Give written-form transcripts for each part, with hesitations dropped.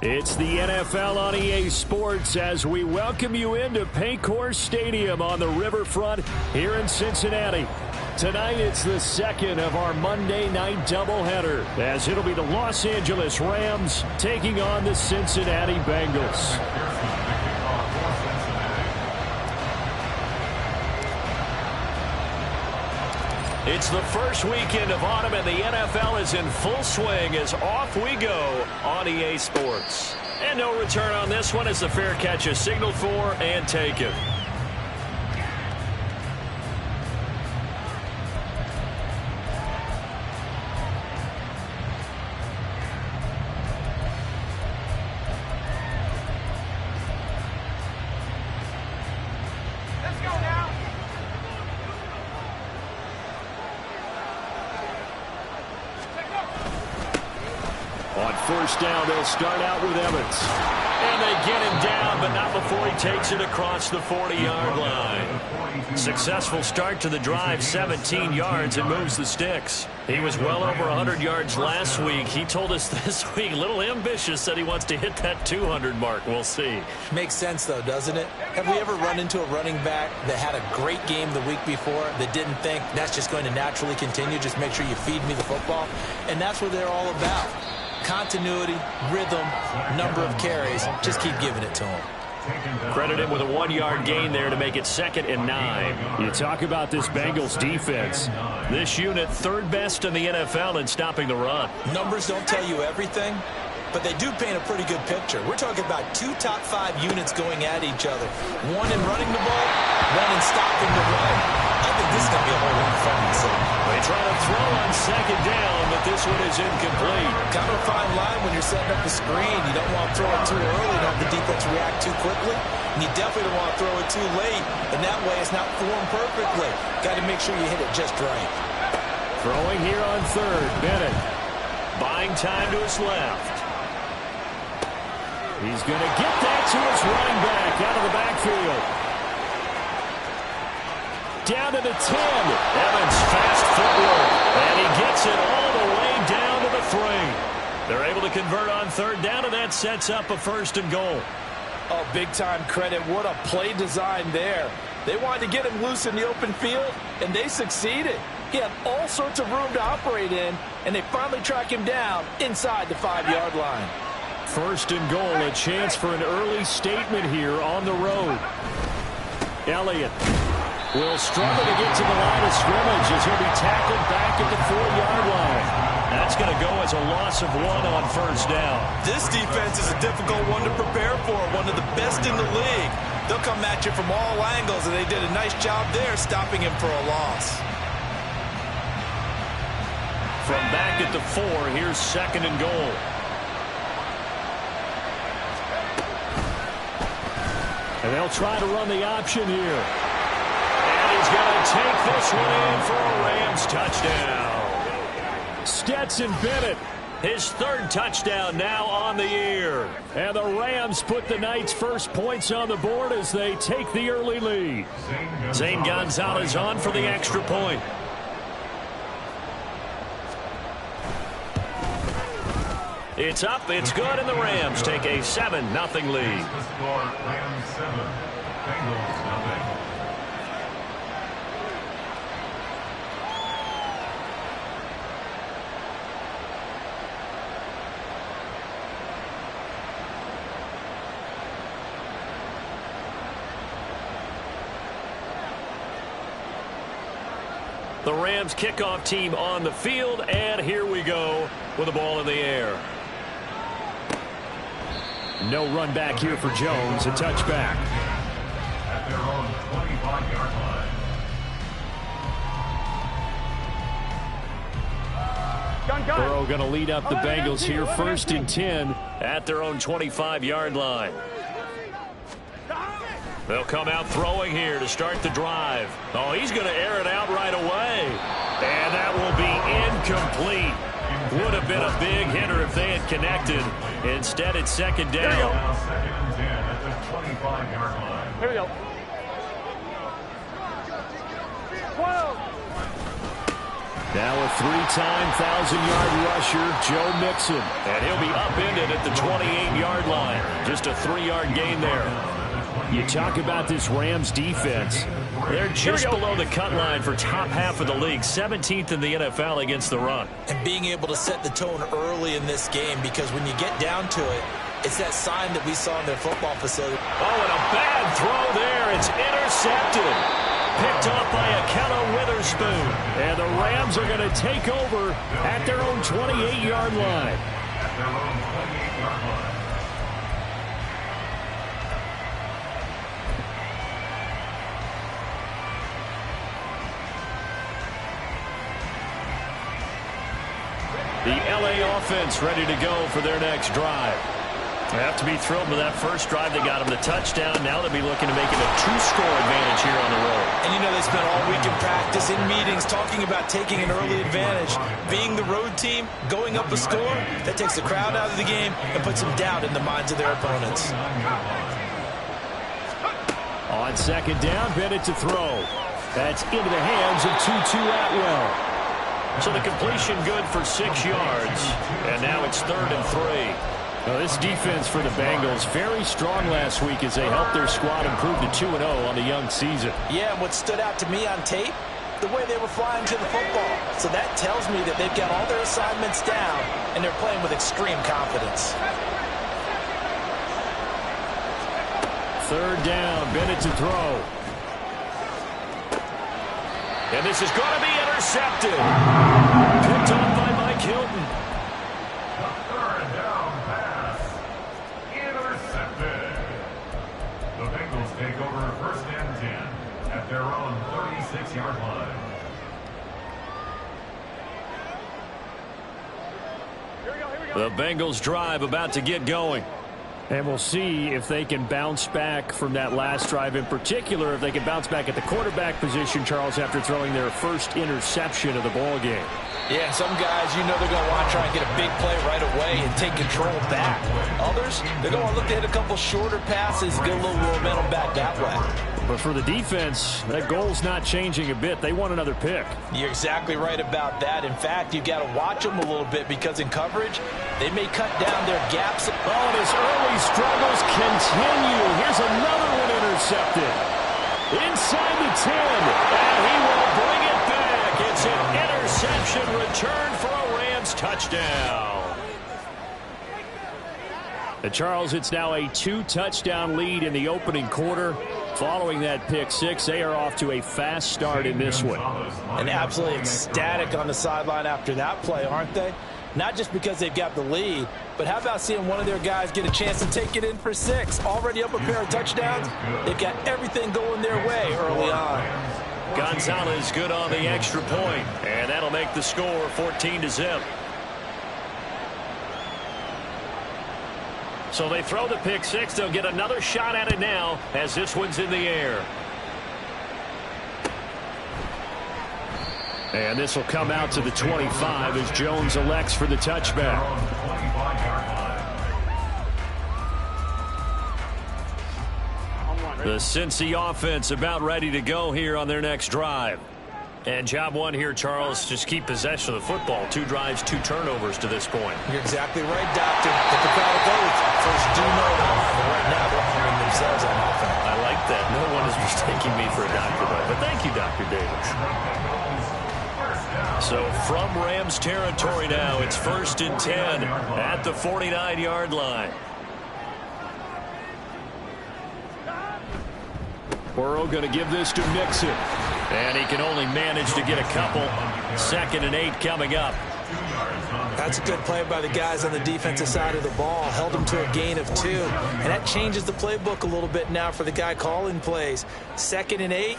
It's the NFL on EA Sports as we welcome you into Paycor Stadium on the riverfront here in Cincinnati. Tonight, it's the second of our Monday night doubleheader, as it'll be the Los Angeles Rams taking on the Cincinnati Bengals. It's the first weekend of autumn, and the NFL is in full swing as off we go on EA Sports. And no return on this one as the fair catch is signaled for and taken. On first down, they'll start out with Evans. And they get him down, but not before he takes it across the 40-yard line. Successful start to the drive, 17 yards, and moves the sticks. He was well over 100 yards last week. He told us this week, a little ambitious, that he wants to hit that 200 mark. We'll see. Makes sense, though, doesn't it? Have we ever run into a running back that had a great game the week before that didn't think that's just going to naturally continue? Just make sure you feed me the football. And that's what they're all about. Continuity, rhythm, number of carries. Just keep giving it to him. Credit him with a 1-yard gain there to make it 2nd and 9. You talk about this Bengals defense. This unit third best in the NFL in stopping the run. Numbers don't tell you everything, but they do paint a pretty good picture. We're talking about 2 top 5 units going at each other. One in running the ball, one in stopping the run. I think this is going to be a whole lot of fun to see. They try to throw on 2nd down, but this one is incomplete. Kind of a fine line when you're setting up the screen. You don't want to throw it too early and have the defense react too quickly. And you definitely don't want to throw it too late. And that way it's not formed perfectly. Got to make sure you hit it just right. Throwing here on 3rd, Bennett. Buying time to his left. He's going to get that to his running back out of the backfield. Down to the 10. Evans, fast footwork. And he gets it all the way down to the 3. They're able to convert on 3rd down, and that sets up a 1st and goal. Oh, big-time credit. What a play design there. They wanted to get him loose in the open field, and they succeeded. He had all sorts of room to operate in, and they finally track him down inside the 5-yard line. 1st and goal, a chance for an early statement here on the road. Elliott will struggle to get to the line of scrimmage as he'll be tackled back at the 4-yard line. That's going to go as a loss of 1 on 1st down. This defense is a difficult one to prepare for, one of the best in the league. They'll come at you from all angles, and they did a nice job there stopping him for a loss. From back at the 4, here's 2nd and goal. And they'll try to run the option here. And he's going to take this one in for a Rams touchdown. Stetson Bennett, his 3rd touchdown now on the year. And the Rams put the night's first points on the board as they take the early lead. Zane Gonzalez on for the extra point. It's up, it's good, and the Rams take a 7-0 lead. The Rams kickoff team on the field, and here we go with the ball in the air. No run back here for Jones, a touchback. At their own 25-yard line. Burrow going to lead up the Bengals here, 1st and 10 at their own 25-yard line. They'll come out throwing here to start the drive. Oh, he's going to air it out right away. And that will be incomplete. Would have been a big hitter if they had connected. Instead, it's 2nd down. Here we go. 2nd and 10 at the 25-yard line. Here we go. 12. Now a three-time 1,000-yard rusher, Joe Mixon. And he'll be upended at the 28-yard line. Just a 3-yard gain there. You talk about this Rams defense. They're just below the cut line for top half of the league, 17th in the NFL against the run. And being able to set the tone early in this game, because when you get down to it, it's that sign that we saw in their football facility. Oh, and a bad throw there. It's intercepted. Picked off by Akello Witherspoon. And the Rams are going to take over at their own 28-yard line. The LA offense ready to go for their next drive. They have to be thrilled with that first drive. They got them the touchdown. Now they'll be looking to make it a 2-score advantage here on the road. And you know, they spent all week in practice, in meetings, talking about taking an early advantage. Being the road team, going up a score, that takes the crowd out of the game and puts some doubt in the minds of their opponents. On second down, Bennett to throw. That's into the hands of Tutu Atwell. So the completion good for 6 yards. And now it's 3rd and 3. Now this defense for the Bengals very strong last week as they helped their squad improve to 2-0 on the young season. Yeah, and what stood out to me on tape, the way they were flying to the football. So that tells me that they've got all their assignments down and they're playing with extreme confidence. 3rd down, Bennett to throw. And this is going to be intercepted. Picked off by Mike Hilton. Take over 1st and 10 at their own 36-yard line. The Bengals drive about to get going. And we'll see if they can bounce back from that last drive, in particular if they can bounce back at the quarterback position, Charles, after throwing their first interception of the ball game. Yeah, and some guys, you know they're going to want to try and get a big play right away and take control back. Others, they're going to look to hit a couple shorter passes, get a little momentum back that way. But for the defense, that goal's not changing a bit. They want another pick. You're exactly right about that. In fact, you've got to watch them a little bit because in coverage, they may cut down their gaps. Oh, and his early struggles continue. Here's another one intercepted. Inside the 10, and he will bring it back. It's an interception return for a Rams touchdown. And Charles, it's now a 2-touchdown lead in the opening quarter. Following that pick six, they are off to a fast start in this one. And absolutely ecstatic on the sideline after that play, aren't they? Not just because they've got the lead, but how about seeing one of their guys get a chance to take it in for 6? Already up a pair of touchdowns. They've got everything going their way early on. Gonzalez good on the extra point, and that'll make the score 14-0. So they throw the pick six. They'll get another shot at it now as this one's in the air. And this will come out to the 25 as Jones elects for the touchback. The Cincy offense about ready to go here on their next drive. And job one here, Charles, just keep possession of the football. 2 drives, 2 turnovers to this point. You're exactly right, Doctor. Get the crowd goes. First, do know that right now they're harming themselves on offense. I like that. No one is mistaking me for a doctor, though. But thank you, Dr. Davis. So from Rams territory now, it's 1st and 10 at the 49-yard line. Burrow going to give this to Mixon. And he can only manage to get a couple. 2nd and 8 coming up. That's a good play by the guys on the defensive side of the ball. Held them to a gain of 2. And that changes the playbook a little bit now for the guy calling plays. 2nd and 8.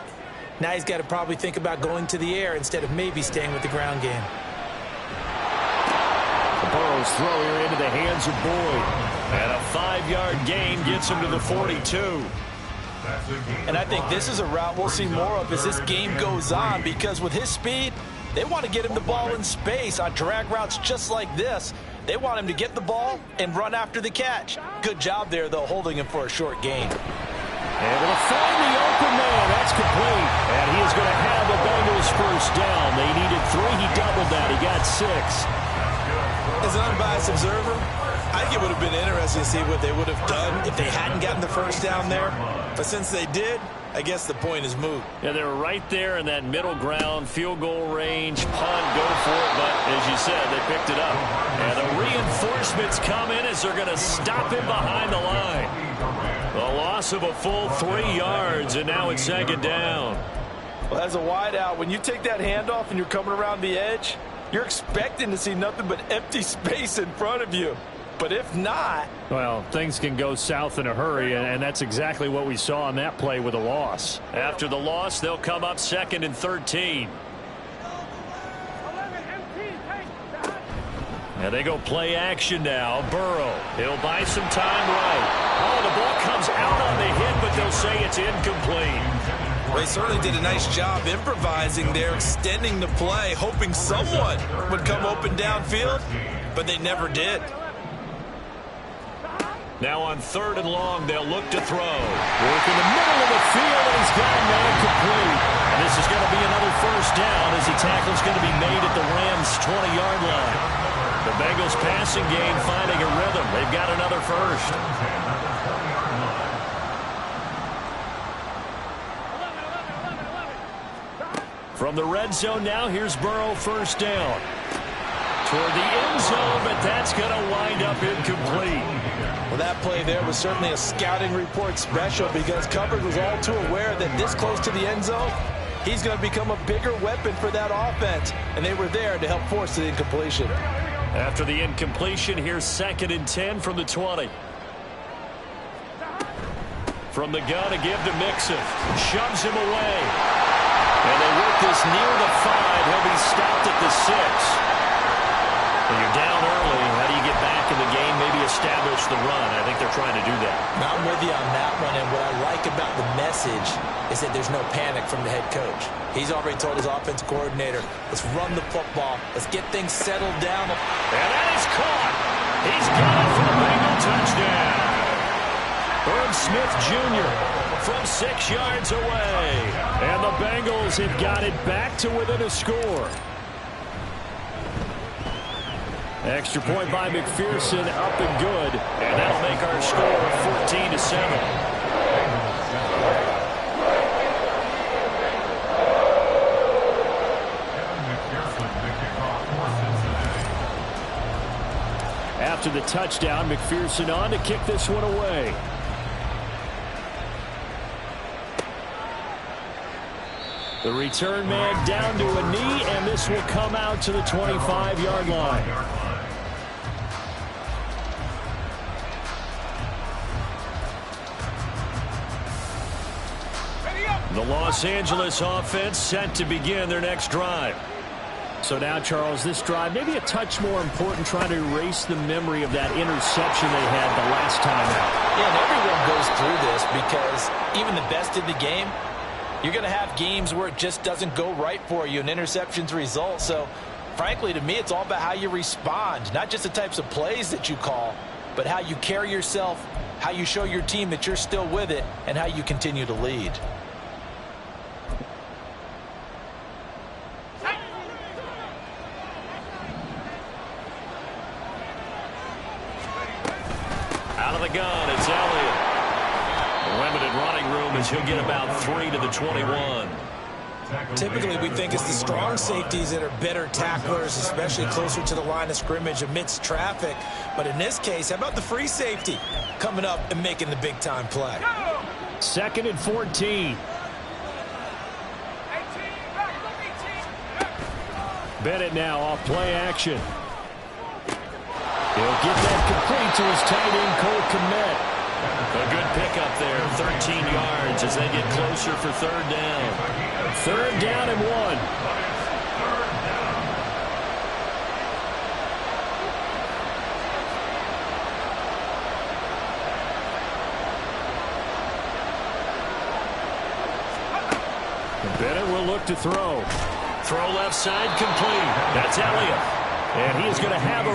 Now he's got to probably think about going to the air instead of maybe staying with the ground game. Burrow's throw here into the hands of Boyd. And a 5-yard gain gets him to the 42. And I think this is a route we'll see more of as this game goes on, because with his speed, they want to get him the ball in space on drag routes just like this. They want him to get the ball and run after the catch. Good job there, though, holding him for a short gain. Able to find the open man. That's complete. And he is going to have the Bengals first down. They needed 3. He doubled that. He got 6. As an unbiased observer, I think it would have been interesting to see what they would have done if they hadn't gotten the first down there. But since they did, I guess the point is moot. Yeah, they were right there in that middle ground, field goal range, punt, go for it. But as you said, they picked it up. And the reinforcements come in as they're going to stop him behind the line. The loss of a full 3 yards, and now it's 2nd down. Well, as a wideout, when you take that handoff and you're coming around the edge, you're expecting to see nothing but empty space in front of you. But if not... Well, things can go south in a hurry, and that's exactly what we saw on that play with a loss. After the loss, they'll come up 2nd and 13. And they go play action now. Burrow, he'll buy some time right. Oh, the ball comes out on the hit, but they'll say it's incomplete. They certainly did a nice job improvising there, extending the play, hoping someone would come open downfield, but they never did. Now on 3rd and long, they'll look to throw. Work in the middle of the field, and he's got a man complete. And this is going to be another first down as the tackle's going to be made at the Rams' 20-yard line. The Bengals passing game finding a rhythm. They've got another first. From the red zone now, here's Burrow, first down. Toward the end zone, but that's going to wind up incomplete. Well, that play there was certainly a scouting report special because coverage was all too aware that this close to the end zone, he's going to become a bigger weapon for that offense, and they were there to help force the incompletion. After the incompletion, here's 2nd and 10 from the 20. From the gun, a give to Mixon. Shoves him away. And they work this near the 5. He'll be stopped at the 6. When you're down early, how do you get back in the game, maybe establish the run? I think they're trying to do that. Now, I'm with you on that one, and what I like about the message is that there's no panic from the head coach. He's already told his offensive coordinator, let's run the football, let's get things settled down. And that is caught. He's got it for the Bengal touchdown. Herb Smith Jr. from 6 yards away. And the Bengals have got it back to within a score. Extra point by McPherson, up and good. And that'll make our score 14-7. After the touchdown, McPherson on to kick this one away. The return man down to a knee, and this will come out to the 25-yard line. The Los Angeles offense set to begin their next drive. So now, Charles, this drive maybe a touch more important, trying to erase the memory of that interception they had the last time out. Yeah, and everyone goes through this because even the best in the game, you're going to have games where it just doesn't go right for you, and interceptions result. So, frankly, to me, it's all about how you respond, not just the types of plays that you call, but how you carry yourself, how you show your team that you're still with it, and how you continue to lead. Out of the gun, it's Elliott. Limited running room as he'll get about 3 to the 21. Typically, we think it's the strong safeties that are better tacklers, especially closer to the line of scrimmage amidst traffic. But in this case, how about the free safety coming up and making the big-time play? 2nd and 14. Bennett now off play action. He'll get that complete to his tight end, Cole Kmet. A good pickup there, 13 yards as they get closer for 3rd down. 3rd down and 1. Bennett will look to throw. Throw left side complete. That's Elliott. And he is going to have a...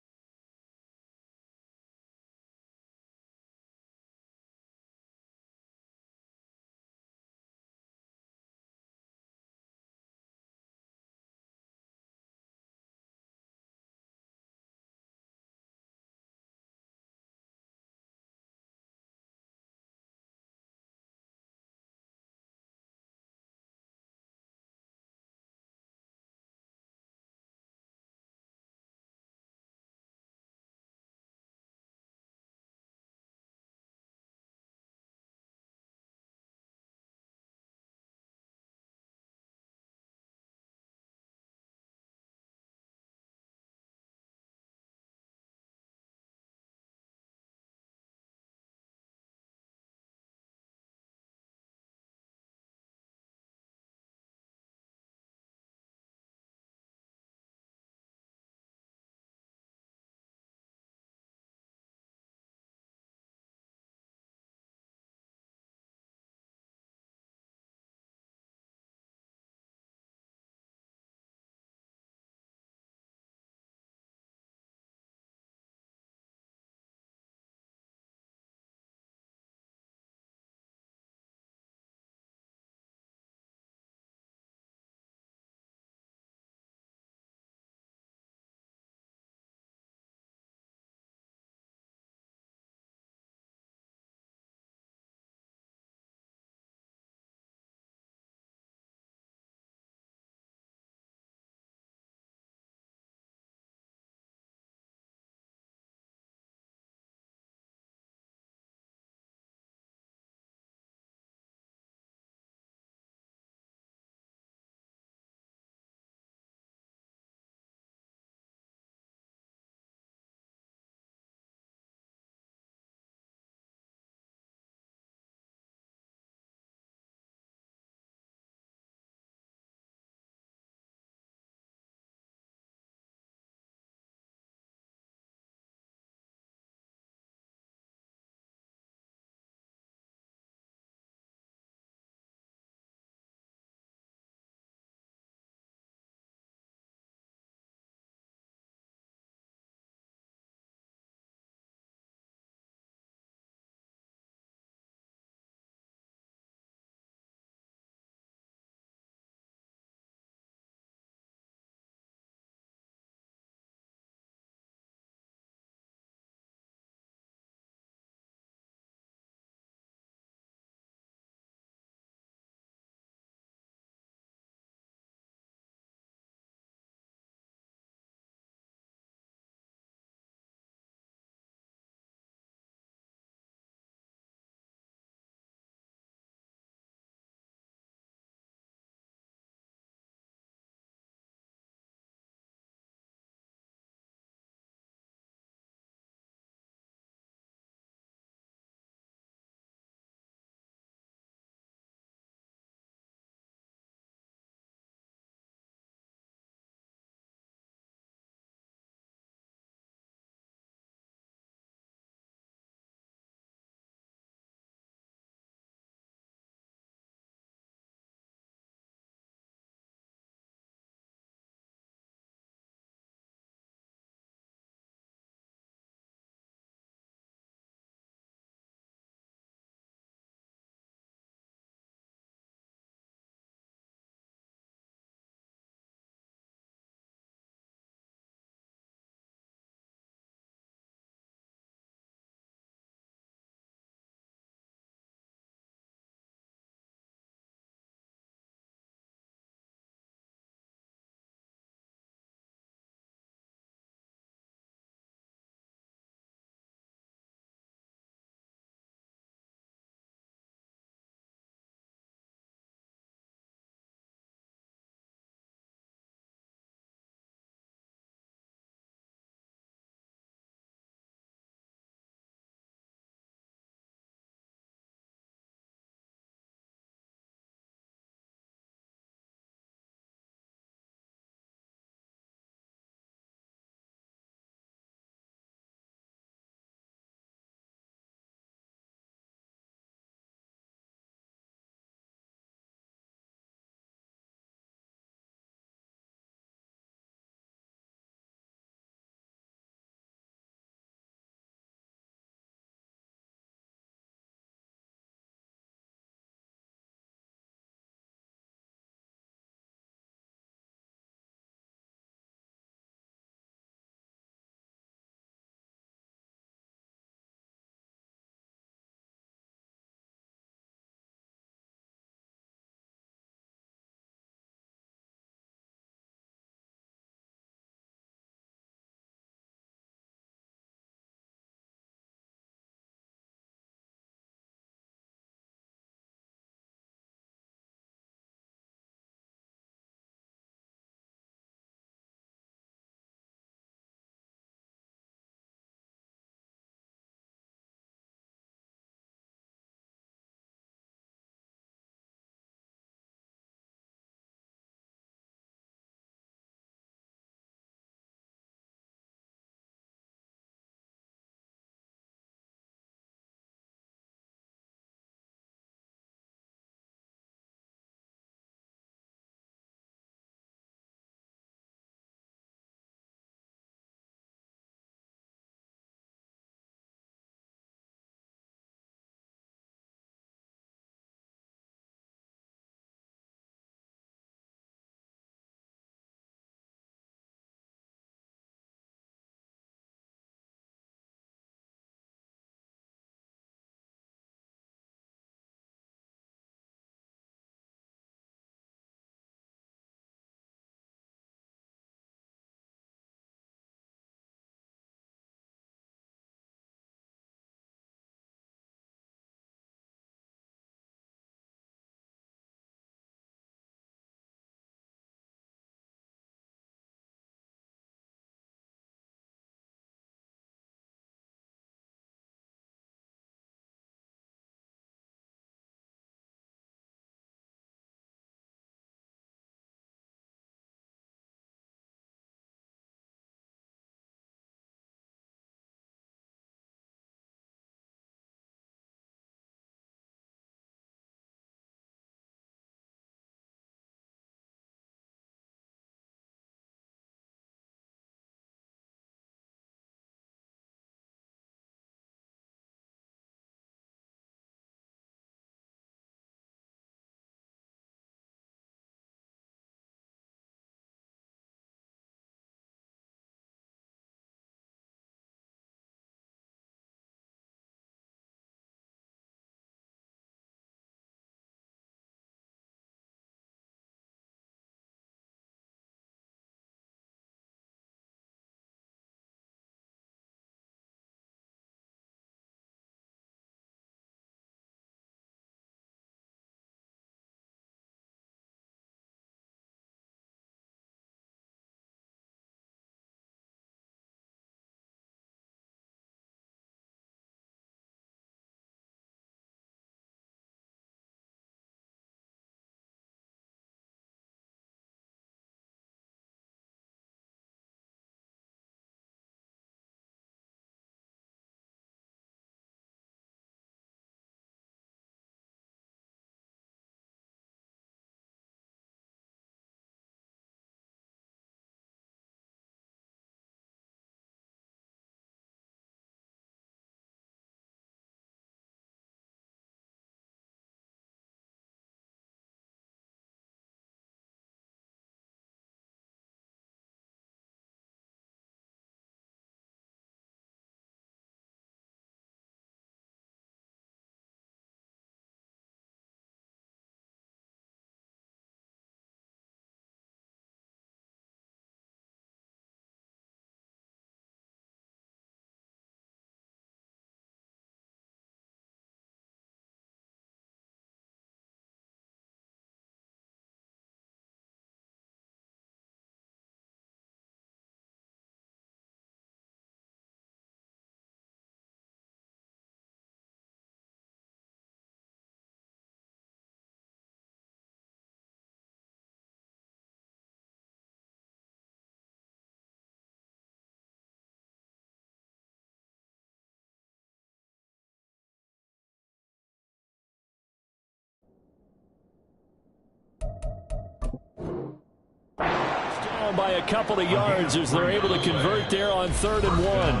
down by a couple of yards as they're able to convert there on 3rd and 1.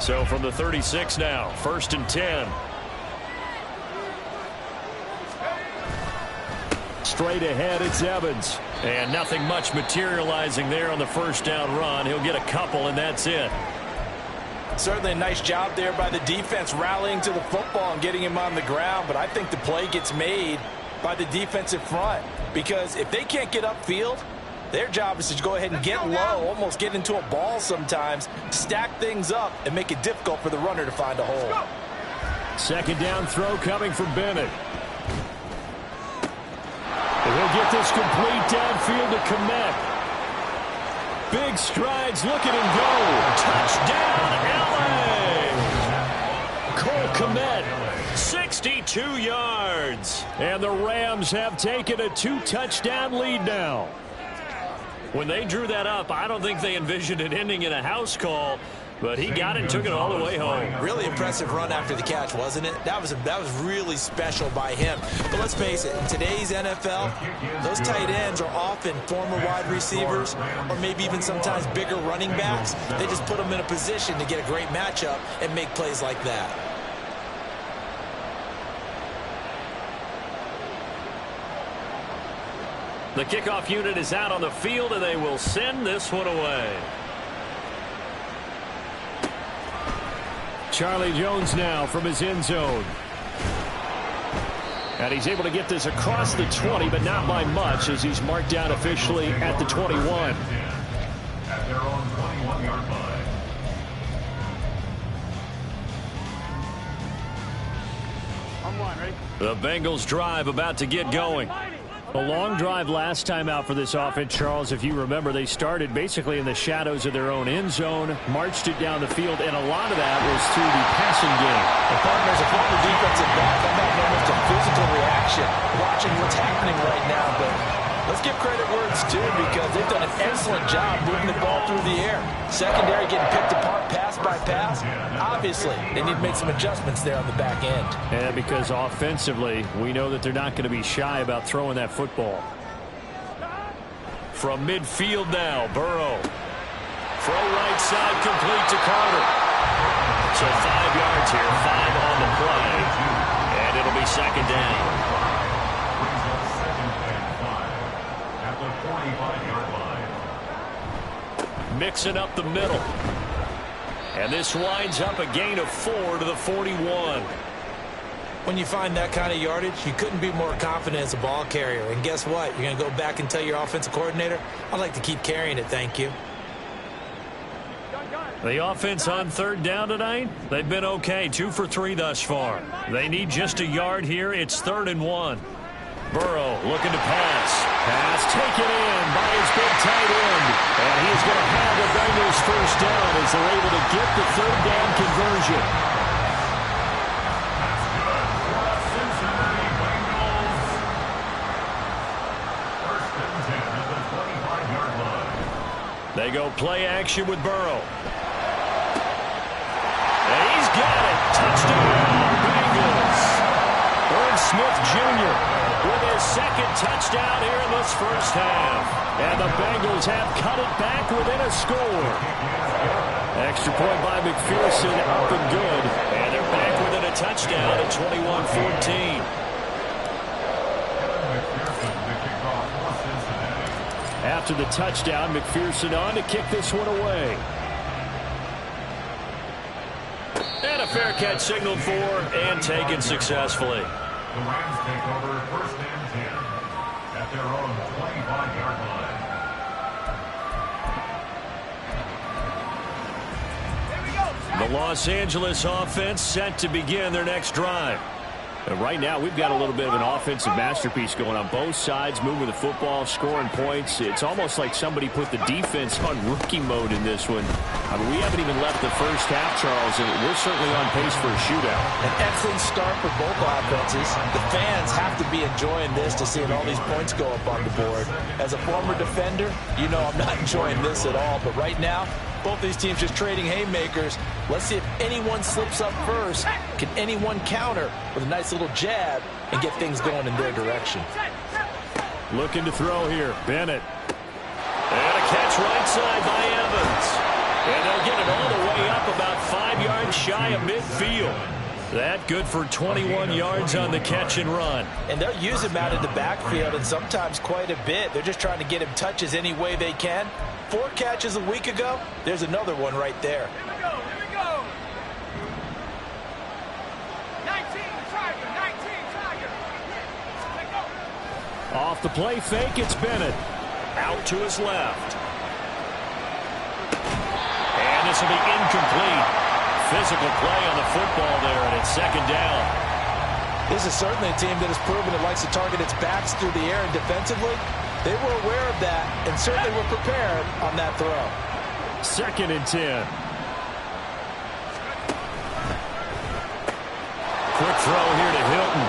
So from the 36 now, 1st and 10. Straight ahead, it's Evans. And nothing much materializing there on the first down run. He'll get a couple, and that's it. Certainly a nice job there by the defense rallying to the football and getting him on the ground. But I think the play gets made by the defensive front. Because if they can't get upfield, their job is to go ahead and get low, almost get into a ball sometimes, stack things up, and make it difficult for the runner to find a hole. 2nd down throw coming from Bennett. And he'll get this complete downfield to Kmet. Big strides, look at him go. Touchdown, L.A. Cole Kmet, 62 yards. And the Rams have taken a 2-touchdown lead now. When they drew that up, I don't think they envisioned it ending in a house call, but he got it and took it all the way home. Really impressive run after the catch, wasn't it? That was really special by him. But let's face it, in today's NFL, those tight ends are often former wide receivers or maybe even sometimes bigger running backs. They just put them in a position to get a great matchup and make plays like that. The kickoff unit is out on the field, and they will send this one away. Charlie Jones now from his end zone. And he's able to get this across the 20, but not by much, as he's marked down officially at the 21. At their own 21-yard line. The Bengals drive about to get going. A long drive last time out for this offense, Charles. If you remember, they started basically in the shadows of their own end zone, marched it down the field, and a lot of that was through the passing game. And partners, if you're the defensive back, I'm having almost a physical reaction watching what's happening right now. But let's give credit where it's due, because they've done an excellent job moving the ball through the air. Secondary getting picked apart pass by pass. Obviously, they need to make some adjustments there on the back end. And because offensively, we know that they're not going to be shy about throwing that football. From midfield now, Burrow. Throw right side complete to Carter. So 5 yards here, 5 on the play. And it'll be 2nd down. Brings up 2nd and 5 at the 45-yard line. Mixing up the middle. And this winds up a gain of 4 to the 41. When you find that kind of yardage, you couldn't be more confident as a ball carrier. And guess what? You're going to go back and tell your offensive coordinator, I'd like to keep carrying it, thank you. The offense on 3rd down tonight, they've been okay, 2 for 3 thus far. They need just a yard here. It's 3rd and 1. Burrow looking to pass. Pass taken in by his big tight end. And he's going to have the Bengals 1st down as they're able to get the 3rd down conversion. That's good for the Cincinnati Bengals. 1st and 10 at the 25-yard line. They go play action with Burrow. And he's got it. Touchdown, Bengals. Irv Smith Jr. with his 2nd touchdown here in this 1st half. And the Bengals have cut it back within a score. Extra point by McPherson, up and good. And they're back within a touchdown at 21-14. After the touchdown, McPherson on to kick this one away. And a fair catch signaled for and taken successfully. The Rams take over 1st and 10 at their own 25-yard line. The Los Angeles offense set to begin their next drive. And right now, we've got a little bit of an offensive masterpiece going on both sides, moving the football, scoring points. It's almost like somebody put the defense on rookie mode in this one. I mean, we haven't even left the 1st half, Charles, and we're certainly on pace for a shootout. An excellent start for both offenses. The fans have to be enjoying this to seeing all these points go up on the board. As a former defender, you know I'm not enjoying this at all. But right now, Both these teams just trading haymakers. Let's see if anyone slips up first. Can anyone counter with a nice little jab and get things going in their direction? Looking to throw here. Bennett. And a catch right side by Evans. And they'll get it all the way up about 5 yards shy of midfield. That good for 21 yards on the catch and run. And they'll use him out in the backfield, and sometimes quite a bit. They're just trying to get him touches any way they can. 4 catches a week ago. There's another one right there. Here we go. 19 Tiger. Off the play fake, it's Bennett. Out to his left. And this will be incomplete. Physical play on the football there, and it's second down. This is certainly a team that has proven it likes to target its backs through the air and defensively. They were aware of that and certainly were prepared on that throw. Second and 10. Quick throw here to Hilton.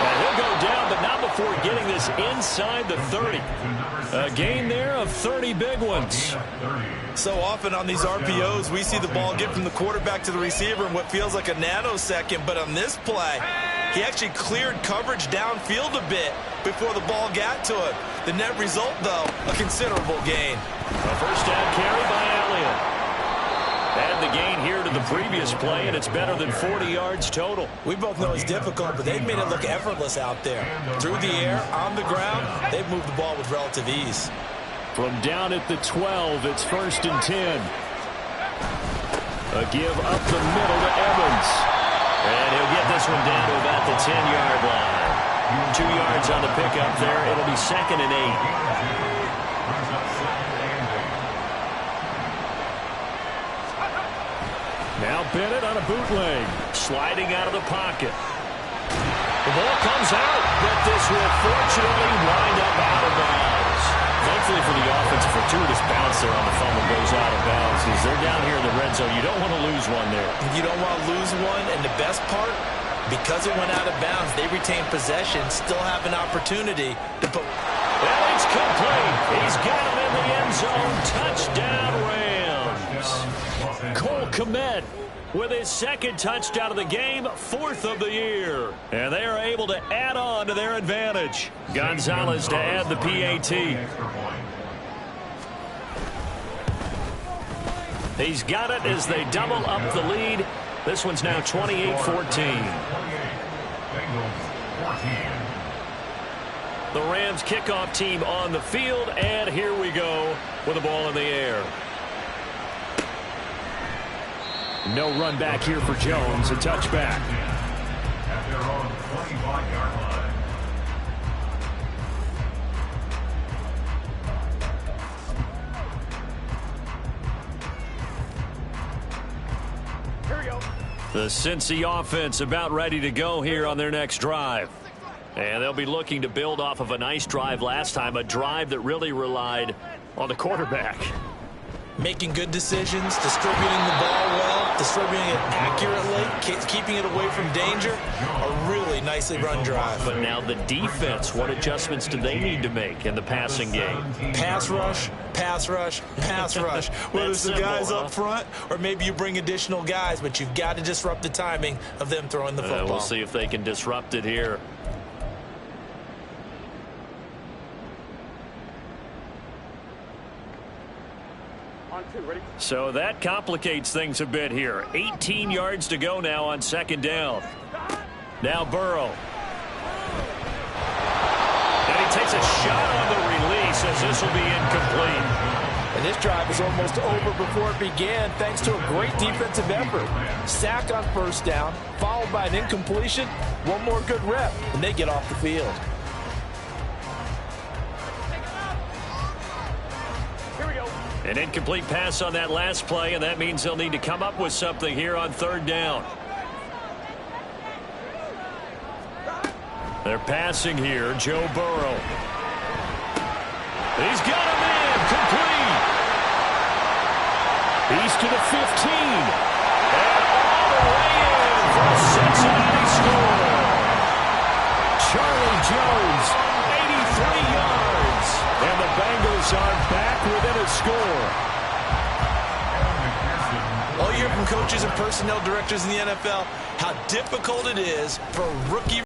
And he'll go down, but not before getting this inside the 30. A gain there of 30 big ones. So often on these RPOs, we see the ball get from the quarterback to the receiver in what feels like a nanosecond. But on this play, he actually cleared coverage downfield a bit before the ball got to him. The net result, though, a considerable gain. A first down carry by Elliott. Add the gain here to the previous play, and it's better than 40 yards total. We both know it's difficult, but they've made it look effortless out there. Through the air, on the ground, they've moved the ball with relative ease. From down at the 12, it's first and 10. A give up the middle to Evans. And he'll get this one down to about the 10-yard line. 2 yards on the pickup there. It'll be second and 8. Now Bennett on a bootleg. Sliding out of the pocket. The ball comes out, but this will fortunately wind up out of bounds. Thankfully for the offense, a fortuitous bounce there on the fumble goes out of bounds. As they're down here in the red zone, you don't want to lose one there. You don't want to lose one, and the best part, because it went out of bounds, they retain possession, still have an opportunity to put... Well, it's complete. He's got him in the end zone. Touchdown, Rams. Cole Kmet with his second touchdown of the game, 4th of the year. And they are able to add on to their advantage. Gonzalez to add the PAT. He's got it as they double up the lead. This one's now 28-14. The Rams kickoff team on the field, and here we go with the ball in the air. No run back here for Jones. A touchback. At their own 25-yard line. Here we go. The Cincy offense about ready to go here on their next drive. And they'll be looking to build off of a nice drive last time, a drive that really relied on the quarterback. Making good decisions, distributing the ball well, distributing it accurately, keeping it away from danger. A really nicely run drive. But now the defense, what adjustments do they need to make in the passing game? Pass rush, pass rush, pass rush. Whether it's the guys up front or maybe you bring additional guys, but you've got to disrupt the timing of them throwing the football. We'll see if they can disrupt it here. So that complicates things a bit here. 18 yards to go now on second down. Now Burrow. And he takes a shot on the release as this will be incomplete. And this drive is almost over before it began thanks to a great defensive effort. Sack on first down, followed by an incompletion. One more good rep, and they get off the field. An incomplete pass on that last play, and that means they'll need to come up with something here on third down. They're passing here. Joe Burrow. He's got him in. Complete. He's to the 15. And all the way in for a Cincinnati score. Charlie Jones, 83 yards. And the Bengals Tigers are back within a score. All you hear from coaches and personnel directors in the NFL, how difficult it is for rookie